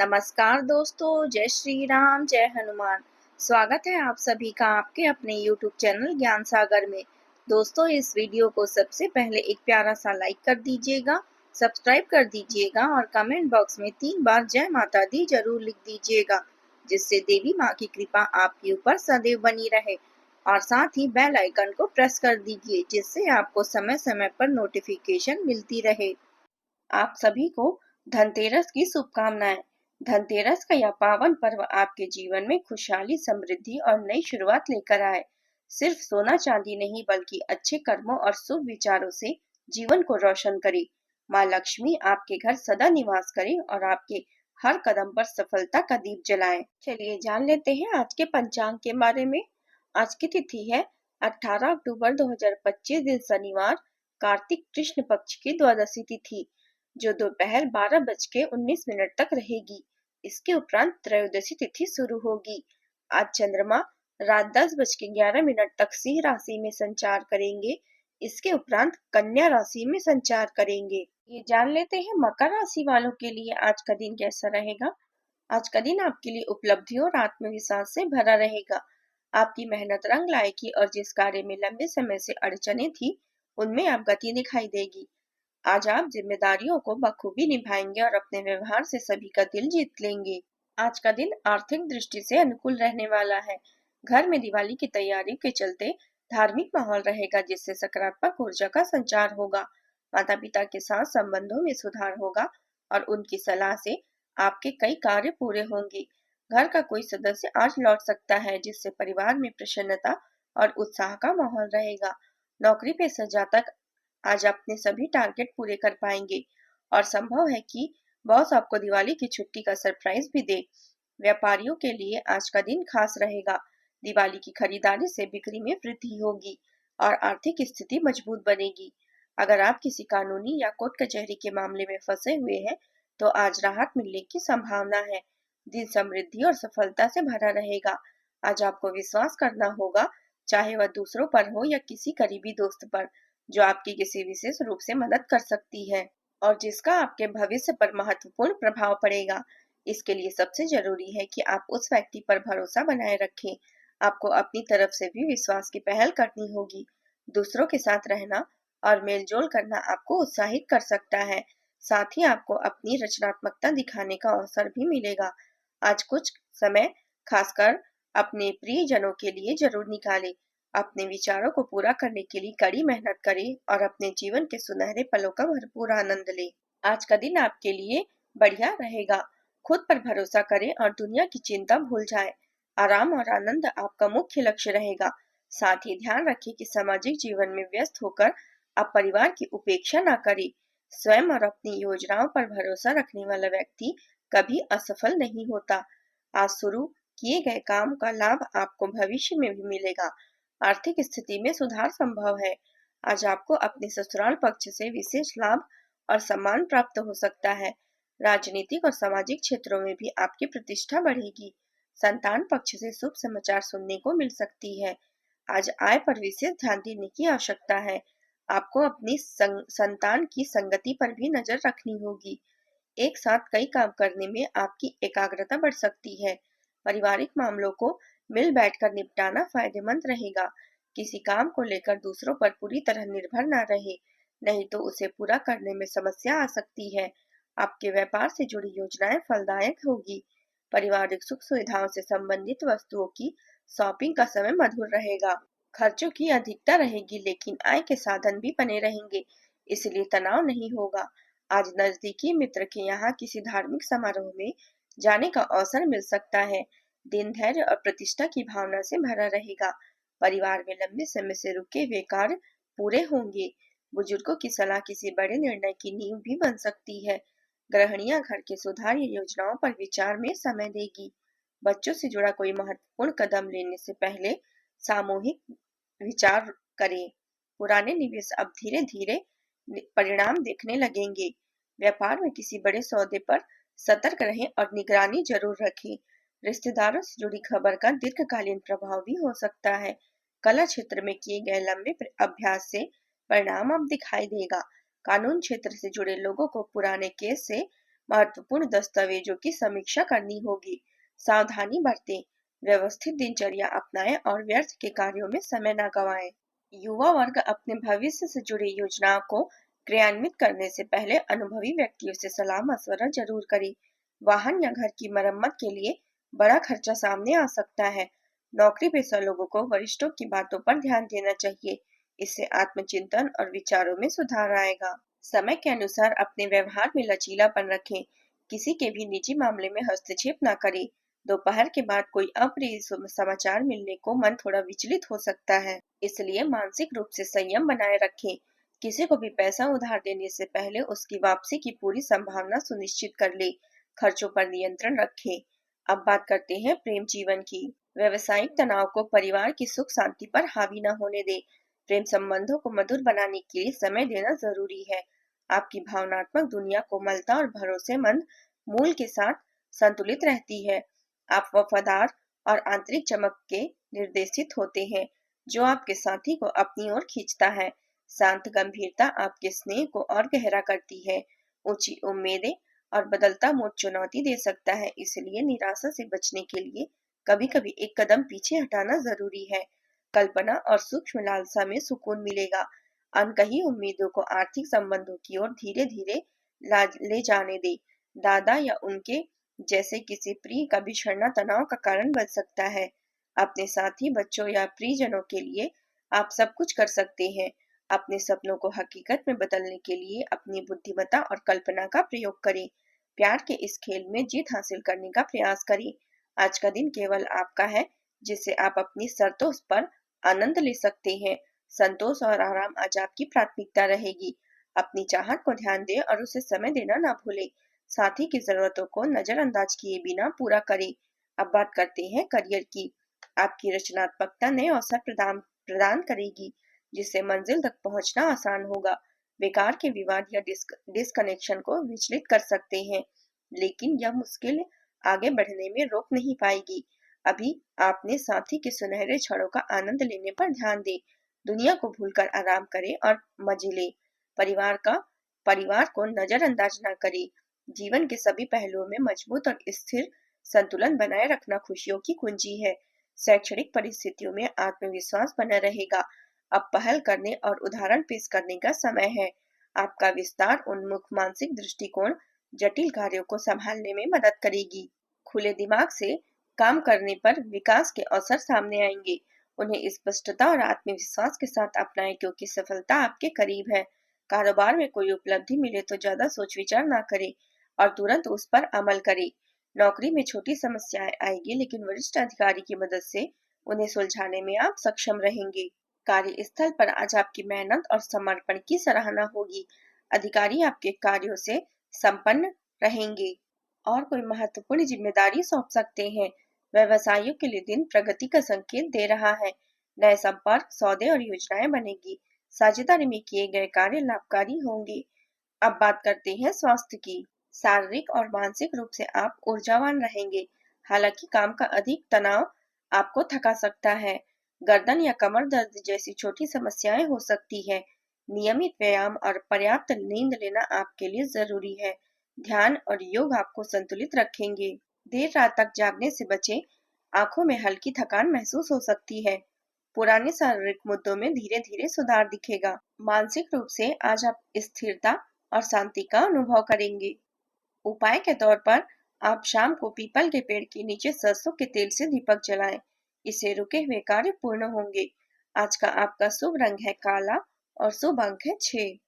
नमस्कार दोस्तों, जय श्री राम, जय हनुमान। स्वागत है आप सभी का आपके अपने YouTube चैनल ज्ञान सागर में। दोस्तों, इस वीडियो को सबसे पहले एक प्यारा सा लाइक कर दीजिएगा, सब्सक्राइब कर दीजिएगा और कमेंट बॉक्स में 3 बार जय माता दी जरूर लिख दीजिएगा, जिससे देवी माँ की कृपा आपके ऊपर सदैव बनी रहे। और साथ ही बेल आइकन को प्रेस कर दीजिए, जिससे आपको समय समय पर नोटिफिकेशन मिलती रहे। आप सभी को धनतेरस की शुभकामनाएं। धनतेरस का यह पावन पर्व आपके जीवन में खुशहाली, समृद्धि और नई शुरुआत लेकर आए। सिर्फ सोना चांदी नहीं, बल्कि अच्छे कर्मों और शुभ विचारों से जीवन को रोशन करे। माँ लक्ष्मी आपके घर सदा निवास करे और आपके हर कदम पर सफलता का दीप जलाए। चलिए जान लेते हैं आज के पंचांग के बारे में। आज की तिथि है 18 अक्टूबर 2025, दिन शनिवार, कार्तिक कृष्ण पक्ष की द्वादशी तिथि, जो दोपहर 12:19 तक रहेगी। इसके उपरांत त्रयोदशी तिथि शुरू होगी। आज चंद्रमा रात 10:11 तक सिंह राशि में संचार करेंगे। इसके उपरांत कन्या राशि में संचार करेंगे। ये जान लेते हैं मकर राशि वालों के लिए आज का दिन कैसा रहेगा। आज का दिन आपके लिए उपलब्धियों और आत्मविश्वास से भरा रहेगा। आपकी मेहनत रंग लाएगी और जिस कार्य में लंबे समय से अड़चने थी, उनमें अब गति दिखाई देगी। आज आप जिम्मेदारियों को बखूबी निभाएंगे और अपने व्यवहार से सभी का दिल जीत लेंगे। आज का दिन आर्थिक दृष्टि से अनुकूल रहने वाला है। घर में दिवाली की तैयारी के चलते धार्मिक माहौल रहेगा, जिससे सकारात्मक ऊर्जा का संचार होगा। माता पिता के साथ संबंधों में सुधार होगा और उनकी सलाह से आपके कई कार्य पूरे होंगे। घर का कोई सदस्य आज लौट सकता है, जिससे परिवार में प्रसन्नता और उत्साह का माहौल रहेगा। नौकरी पेशा जातक आज अपने सभी टारगेट पूरे कर पाएंगे और संभव है कि बॉस आपको दिवाली की छुट्टी का सरप्राइज भी दे। व्यापारियों के लिए आज का दिन खास रहेगा। दिवाली की खरीदारी से बिक्री में वृद्धि होगी और आर्थिक स्थिति मजबूत बनेगी। अगर आप किसी कानूनी या कोर्ट कचहरी के मामले में फंसे हुए हैं, तो आज राहत मिलने की संभावना है। दिन समृद्धि और सफलता से भरा रहेगा। आज आपको विश्वास करना होगा, चाहे वह दूसरों पर हो या किसी करीबी दोस्त पर, जो आपकी किसी विशेष रूप से मदद कर सकती है और जिसका आपके भविष्य पर महत्वपूर्ण प्रभाव पड़ेगा। इसके लिए सबसे जरूरी है कि आप उस व्यक्ति पर भरोसा बनाए रखें। आपको अपनी तरफ से भी विश्वास की पहल करनी होगी। दूसरों के साथ रहना और मेलजोल करना आपको उत्साहित कर सकता है। साथ ही आपको अपनी रचनात्मकता दिखाने का अवसर भी मिलेगा। आज कुछ समय खासकर अपने प्रियजनों के लिए जरूर निकालें। अपने विचारों को पूरा करने के लिए कड़ी मेहनत करें और अपने जीवन के सुनहरे पलों का भरपूर आनंद लें। आज का दिन आपके लिए बढ़िया रहेगा। खुद पर भरोसा करें और दुनिया की चिंता भूल जाएं। आराम और आनंद आपका मुख्य लक्ष्य रहेगा। साथ ही ध्यान रखें कि सामाजिक जीवन में व्यस्त होकर आप परिवार की उपेक्षा न करें। स्वयं और अपनी योजनाओं पर भरोसा रखने वाला व्यक्ति कभी असफल नहीं होता। आज शुरू किए गए काम का लाभ आपको भविष्य में भी मिलेगा। आर्थिक स्थिति में सुधार संभव है। आज आपको अपने ससुराल पक्ष से विशेष लाभ और सम्मान प्राप्त हो सकता है। राजनीतिक और सामाजिक क्षेत्रों में भी आपकी प्रतिष्ठा बढ़ेगी। संतान पक्ष से शुभ समाचार सुनने को मिल सकती है। आज आय पर विशेष ध्यान देने की आवश्यकता है। आपको अपनी संतान की संगति पर भी नजर रखनी होगी। एक साथ कई काम करने में आपकी एकाग्रता बढ़ सकती है। पारिवारिक मामलों को मिल बैठकर निपटाना फायदेमंद रहेगा। किसी काम को लेकर दूसरों पर पूरी तरह निर्भर न रहे, नहीं तो उसे पूरा करने में समस्या आ सकती है। आपके व्यापार से जुड़ी योजनाएं फलदायक होगी। पारिवारिक सुख सुविधाओं से संबंधित वस्तुओं की शॉपिंग का समय मधुर रहेगा। खर्चों की अधिकता रहेगी, लेकिन आय के साधन भी बने रहेंगे, इसलिए तनाव नहीं होगा। आज नजदीकी मित्र के यहाँ किसी धार्मिक समारोह में जाने का अवसर मिल सकता है। दिन धैर्य और प्रतिष्ठा की भावना से भरा रहेगा। परिवार में लंबे समय से रुके हुए कार्य पूरे होंगे। बुजुर्गों की सलाह किसी बड़े निर्णय की नींव भी बन सकती है। गृहिणियां घर के सुधार या योजनाओं पर विचार में समय देगी। बच्चों से जुड़ा कोई महत्वपूर्ण कदम लेने से पहले सामूहिक विचार करें। पुराने निवेश अब धीरे धीरे परिणाम देखने लगेंगे। व्यापार में किसी बड़े सौदे पर सतर्क रहें और निगरानी जरूर रखें। रिश्तेदारों से जुड़ी खबर का दीर्घकालीन प्रभाव भी हो सकता है। कला क्षेत्र में किए गए लंबे अभ्यास से परिणाम अब दिखाई देगा। कानून क्षेत्र से जुड़े लोगों को पुराने केस से महत्वपूर्ण दस्तावेजों की समीक्षा करनी होगी। सावधानी बरतें, व्यवस्थित दिनचर्या अपनाएं और व्यर्थ के कार्यों में समय न गंवाएं। युवा वर्ग अपने भविष्य से जुड़ी योजनाओं को क्रियान्वित करने से पहले अनुभवी व्यक्तियों से सलाह मशवरा जरूर करें। वाहन या घर की मरम्मत के लिए बड़ा खर्चा सामने आ सकता है। नौकरी पेशा लोगों को वरिष्ठों की बातों पर ध्यान देना चाहिए। इससे आत्मचिंतन और विचारों में सुधार आएगा। समय के अनुसार अपने व्यवहार में लचीलापन रखें। किसी के भी निजी मामले में हस्तक्षेप न करें। दोपहर के बाद कोई अप्रिय समाचार मिलने को मन थोड़ा विचलित हो सकता है, इसलिए मानसिक रूप से संयम बनाए रखें। किसी को भी पैसा उधार देने से पहले उसकी वापसी की पूरी संभावना सुनिश्चित कर ले। खर्चों पर नियंत्रण रखें। अब बात करते हैं प्रेम जीवन की। व्यवसायिक तनाव को परिवार की सुख शांति पर हावी न होने दे। प्रेम संबंधों को मधुर बनाने के लिए समय देना जरूरी है। आपकी भावनात्मक दुनिया कोमलता और भरोसेमंद मूल के साथ संतुलित रहती है। आप वफादार और आंतरिक चमक के निर्देशित होते हैं, जो आपके साथी को अपनी ओर खींचता है। शांत गंभीरता आपके स्नेह को और गहरा करती है। ऊंची उम्मीदें और बदलता मूड चुनौती दे सकता है, इसलिए निराशा से बचने के लिए कभी कभी एक कदम पीछे हटाना जरूरी है। कल्पना और सूक्ष्म लालसा में सुकून मिलेगा। अनकही उम्मीदों को आर्थिक संबंधों की ओर धीरे धीरे ले जाने दे। दादा या उनके जैसे किसी प्रिय का बिछड़ना तनाव का कारण बन सकता है। अपने साथी, बच्चों या प्रियजनों के लिए आप सब कुछ कर सकते हैं। अपने सपनों को हकीकत में बदलने के लिए अपनी बुद्धिमत्ता और कल्पना का प्रयोग करें। प्यार के इस खेल में जीत हासिल करने का प्रयास करें। आज का दिन केवल आपका है, जिसे आप अपनी शर्तों पर आनंद ले सकते हैं। संतोष और आराम आज आपकी प्राथमिकता रहेगी। अपनी चाहत को ध्यान दें और उसे समय देना ना भूलें। साथी की जरूरतों को नजरअंदाज किए बिना पूरा करें। अब बात करते हैं करियर की। आपकी रचनात्मकता नए अवसर प्रदान करेगी, जिससे मंजिल तक पहुंचना आसान होगा। बेकार के विवाद या डिस्कनेक्शन को विचलित कर सकते हैं, लेकिन यह मुश्किल आगे बढ़ने में रोक नहीं पाएगी। अभी आपने साथी के सुनहरे क्षणों का आनंद लेने पर ध्यान दें। दुनिया को भूलकर आराम करें और मजे लें। परिवार को नजरअंदाज न करें। जीवन के सभी पहलुओं में मजबूत और स्थिर संतुलन बनाए रखना खुशियों की कुंजी है। शैक्षणिक परिस्थितियों में आत्मविश्वास बना रहेगा। अब पहल करने और उदाहरण पेश करने का समय है। आपका विस्तार उन्मुख मानसिक दृष्टिकोण जटिल कार्यों को संभालने में मदद करेगी। खुले दिमाग से काम करने पर विकास के अवसर सामने आएंगे। उन्हें स्पष्टता और आत्मविश्वास के साथ अपनाएं, क्योंकि सफलता आपके करीब है। कारोबार में कोई उपलब्धि मिले तो ज्यादा सोच विचार ना करें और तुरंत उस पर अमल करें। नौकरी में छोटी समस्याएं आएगी, लेकिन वरिष्ठ अधिकारी की मदद से उन्हें सुलझाने में आप सक्षम रहेंगे। कार्यस्थल पर आज आपकी मेहनत और समर्पण की सराहना होगी। अधिकारी आपके कार्यों से संपन्न रहेंगे और कोई महत्वपूर्ण जिम्मेदारी सौंप सकते हैं। व्यवसायियों के लिए दिन प्रगति का संकेत दे रहा है। नए संपर्क, सौदे और योजनाएं बनेगी। साझेदारी में किए गए कार्य लाभकारी होंगे। अब बात करते हैं स्वास्थ्य की। शारीरिक और मानसिक रूप से आप ऊर्जावान रहेंगे। हालांकि काम का अधिक तनाव आपको थका सकता है। गर्दन या कमर दर्द जैसी छोटी समस्याएं हो सकती है। नियमित व्यायाम और पर्याप्त नींद लेना आपके लिए जरूरी है। ध्यान और योग आपको संतुलित रखेंगे। देर रात तक जागने से बचें। आंखों में हल्की थकान महसूस हो सकती है। पुराने शारीरिक मुद्दों में धीरे धीरे सुधार दिखेगा। मानसिक रूप से आज आप स्थिरता और शांति का अनुभव करेंगे। उपाय के तौर पर आप शाम को पीपल के पेड़ के नीचे सरसों के तेल से दीपक जलाएं। इससे रुके हुए कार्य पूर्ण होंगे। आज का आपका शुभ रंग है काला और शुभ अंक है 6।